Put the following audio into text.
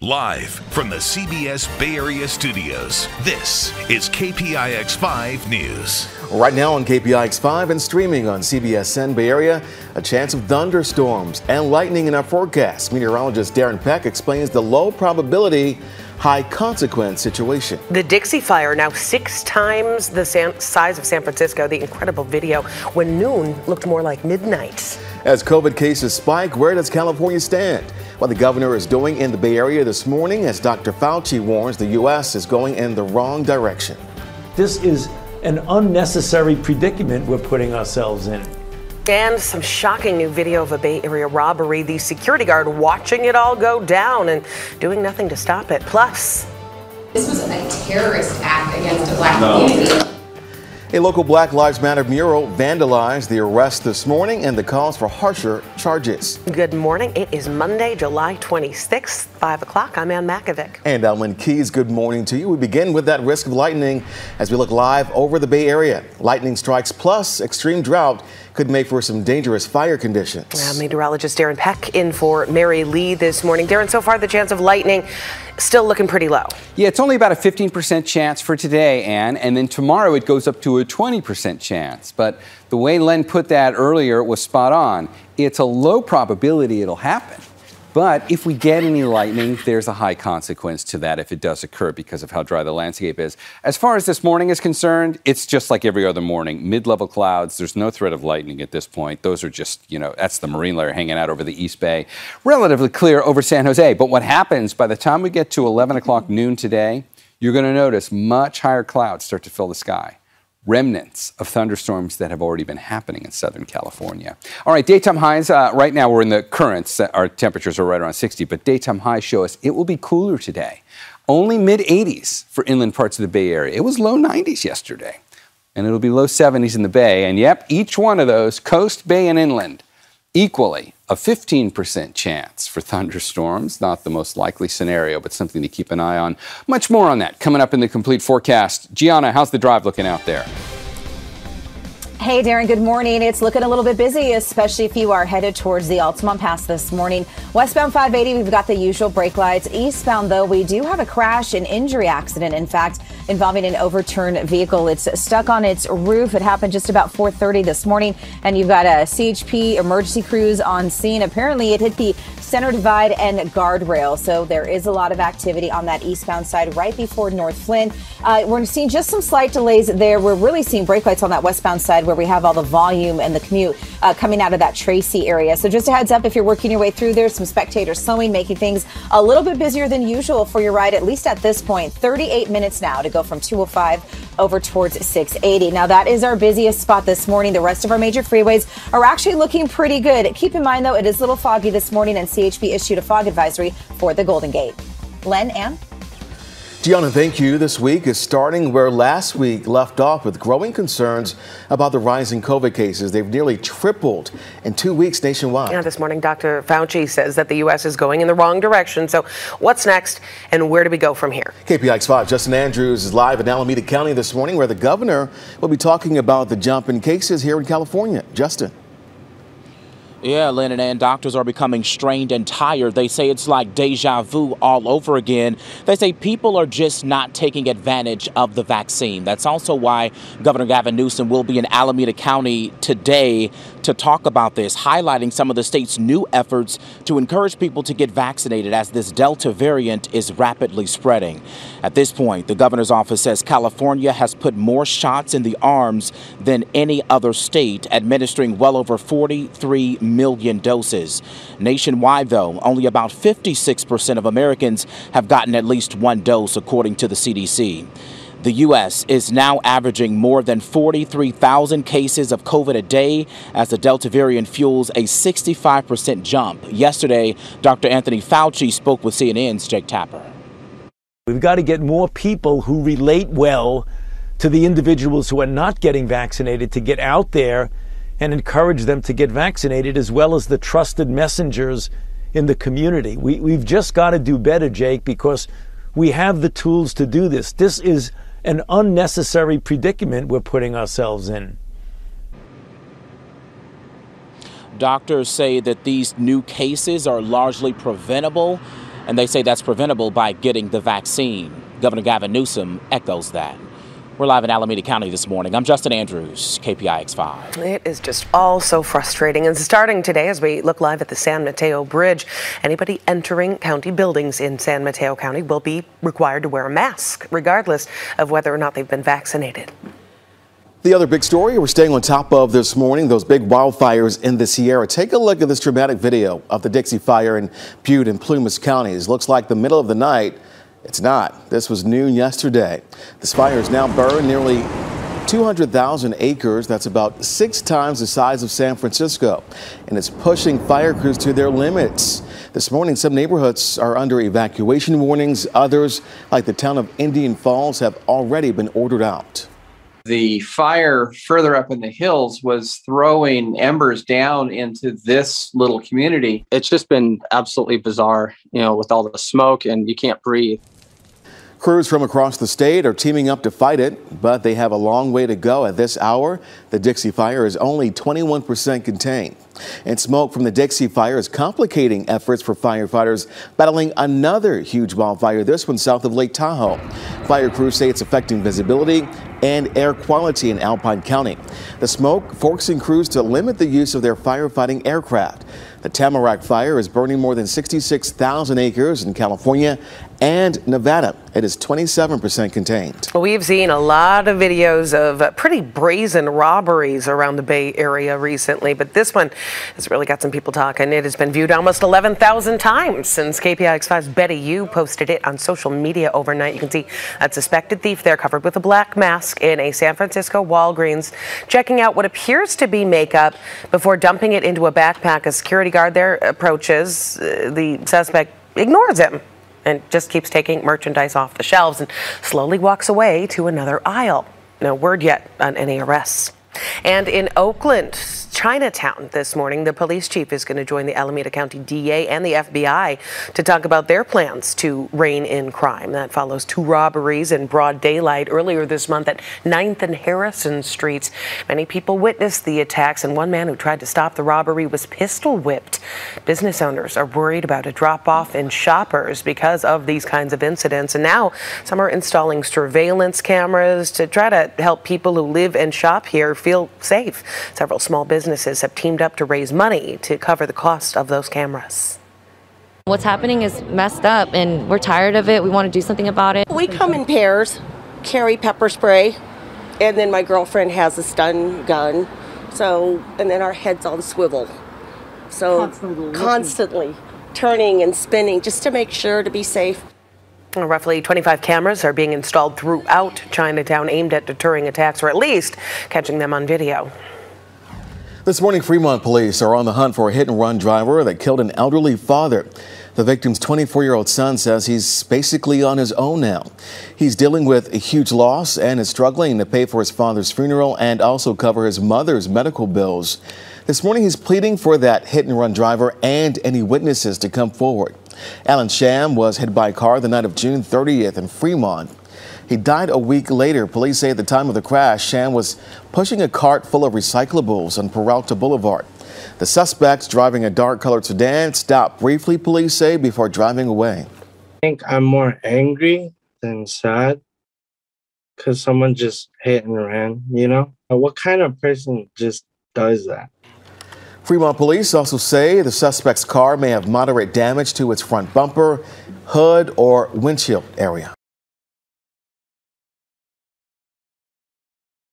Live from the CBS Bay Area studios, this is KPIX 5 News. Right now on KPIX 5 and streaming on CBSN Bay Area, a chance of thunderstorms and lightning in our forecast. Meteorologist Darren Peck explains the low probability, high consequence situation. The Dixie Fire, now 6 times the size of San Francisco. The incredible video when noon looked more like midnight. As COVID cases spike, where does California stand? What the governor is doing in the Bay Area this morning, as Dr. Fauci warns the U.S. is going in the wrong direction. This is an unnecessary predicament we're putting ourselves in. And some shocking new video of a Bay Area robbery. The security guard watching it all go down and doing nothing to stop it. Plus, this was a terrorist act against a black community. A local Black Lives Matter mural vandalized the arrest this morning and the calls for harsher charges. Good morning. It is Monday, July 26th, 5 o'clock. I'm Ann Makovic. And Ellen Keys, good morning to you. We begin with that risk of lightning as we look live over the Bay Area. Lightning strikes plus extreme drought could make for some dangerous fire conditions. Meteorologist Darren Peck in for Mary Lee this morning. Darren, so far the chance of lightning still looking pretty low. Yeah, it's only about a 15% chance for today, Ann, and then tomorrow it goes up to a 20% chance. But the way Len put that earlier was spot on. It's a low probability it'll happen. But if we get any lightning, there's a high consequence to that if it does occur because of how dry the landscape is. As far as this morning is concerned, it's just like every other morning. Mid-level clouds, there's no threat of lightning at this point. Those are just, that's the marine layer hanging out over the East Bay. Relatively clear over San Jose. But what happens by the time we get to 11 o'clock noon today, you're going to notice much higher clouds start to fill the sky. Remnants of thunderstorms that have already been happening in Southern California. All right, daytime highs, right now we're in the currents. Our temperatures are right around 60, but daytime highs show us it will be cooler today. Only mid-80s for inland parts of the Bay Area. It was low 90s yesterday, and it'll be low 70s in the Bay. And yep, each one of those, coast, bay, and inland, equally a 15% chance for thunderstorms. Not the most likely scenario, but something to keep an eye on. Much more on that coming up in the complete forecast. Gianna, how's the drive looking out there? Hey, Darren, good morning. It's looking a little bit busy, especially if you are headed towards the Altamont Pass this morning. Westbound 580, we've got the usual brake lights. Eastbound, though, we do have a crash and injury accident, in fact, involving an overturned vehicle. It's stuck on its roof. It happened just about 4:30 this morning, and you've got a CHP emergency crews on scene. Apparently, it hit the center divide and guardrail, so there is a lot of activity on that eastbound side right before North Flynn. We're seeing just some slight delays there. We're really seeing brake lights on that westbound side where we have all the volume and the commute coming out of that Tracy area. So just a heads up, if you're working your way through there, some spectators slowing, making things a little bit busier than usual for your ride, at least at this point. 38 minutes now to go from 205 over towards 680. Now that is our busiest spot this morning. The rest of our major freeways are actually looking pretty good. Keep in mind, though, it is a little foggy this morning, and CHP issued a fog advisory for the Golden Gate. Len, Ann? Gianna, thank you. This week is starting where last week left off, with growing concerns about the rising COVID cases. They've nearly tripled in 2 weeks nationwide. Yeah, this morning, Dr. Fauci says that the U.S. is going in the wrong direction. So what's next and where do we go from here? KPIX 5, Justin Andrews is live in Alameda County this morning, where the governor will be talking about the jump in cases here in California. Justin. Yeah, Lynn and Ann, doctors are becoming strained and tired. They say it's like deja vu all over again. They say people are just not taking advantage of the vaccine. That's also why Governor Gavin Newsom will be in Alameda County today to talk about this, highlighting some of the state's new efforts to encourage people to get vaccinated as this Delta variant is rapidly spreading. At this point, the governor's office says California has put more shots in the arms than any other state, administering well over 43 million doses. Nationwide, though, only about 56% of Americans have gotten at least one dose, according to the CDC. The U.S. is now averaging more than 43,000 cases of COVID a day as the Delta variant fuels a 65% jump. Yesterday, Dr. Anthony Fauci spoke with CNN's Jake Tapper. We've got to get more people who relate well to the individuals who are not getting vaccinated to get out there and encourage them to get vaccinated, as well as the trusted messengers in the community. We've just got to do better, Jake, because we have the tools to do this. This is an unnecessary predicament we're putting ourselves in. Doctors say that these new cases are largely preventable, and they say that's preventable by getting the vaccine. Governor Gavin Newsom echoes that. We're live in Alameda County this morning. I'm Justin Andrews, KPIX5. It is just all so frustrating. And starting today, as we look live at the San Mateo Bridge, anybody entering county buildings in San Mateo County will be required to wear a mask, regardless of whether or not they've been vaccinated. The other big story we're staying on top of this morning, those big wildfires in the Sierra. Take a look at this dramatic video of the Dixie Fire in Butte and Plumas counties. Looks like the middle of the night. It's not. This was noon yesterday. This fire has now burned nearly 200,000 acres. That's about 6 times the size of San Francisco. And it's pushing fire crews to their limits. This morning, some neighborhoods are under evacuation warnings. Others, like the town of Indian Falls, have already been ordered out. The fire further up in the hills was throwing embers down into this little community. It's just been absolutely bizarre, with all the smoke and you can't breathe. Crews from across the state are teaming up to fight it, but they have a long way to go. At this hour, the Dixie Fire is only 21% contained. And smoke from the Dixie Fire is complicating efforts for firefighters battling another huge wildfire, this one south of Lake Tahoe. Fire crews say it's affecting visibility and air quality in Alpine County. The smoke forcing crews to limit the use of their firefighting aircraft. The Tamarack Fire is burning more than 66,000 acres in California and Nevada. It is 27% contained. We've seen a lot of videos of pretty brazen robberies around the Bay Area recently, but this one has really got some people talking. It has been viewed almost 11,000 times since KPIX5's Betty Yu posted it on social media overnight. You can see a suspected thief there covered with a black mask in a San Francisco Walgreens, checking out what appears to be makeup before dumping it into a backpack. A security guard there approaches. The suspect ignores him and just keeps taking merchandise off the shelves and slowly walks away to another aisle. No word yet on any arrests. And in Oakland, Chinatown this morning, the police chief is going to join the Alameda County DA and the FBI to talk about their plans to rein in crime. That follows 2 robberies in broad daylight earlier this month at 9th and Harrison Streets. Many people witnessed the attacks, and one man who tried to stop the robbery was pistol whipped. Business owners are worried about a drop-off in shoppers because of these kinds of incidents, and now some are installing surveillance cameras to try to help people who live and shop here feel safe. Several small businesses have teamed up to raise money to cover the cost of those cameras. What's happening is messed up and we're tired of it. We want to do something about it. We come in pairs, carry pepper spray, and then my girlfriend has a stun gun. And then our head's on swivel. So constantly turning and spinning just to make sure to be safe. Roughly 25 cameras are being installed throughout Chinatown aimed at deterring attacks, or at least catching them on video. This morning, Fremont police are on the hunt for a hit-and-run driver that killed an elderly father. The victim's 24-year-old son says he's basically on his own now. He's dealing with a huge loss and is struggling to pay for his father's funeral and also cover his mother's medical bills. This morning, he's pleading for that hit-and-run driver and any witnesses to come forward. Alan Sham was hit by a car the night of June 30th in Fremont. He died a week later. Police say at the time of the crash, Sham was pushing a cart full of recyclables on Peralta Boulevard. The suspects, driving a dark-colored sedan, stopped briefly, police say, before driving away. I think I'm more angry than sad because someone just hit and ran, What kind of person just does that? Fremont police also say the suspect's car may have moderate damage to its front bumper, hood, or windshield area.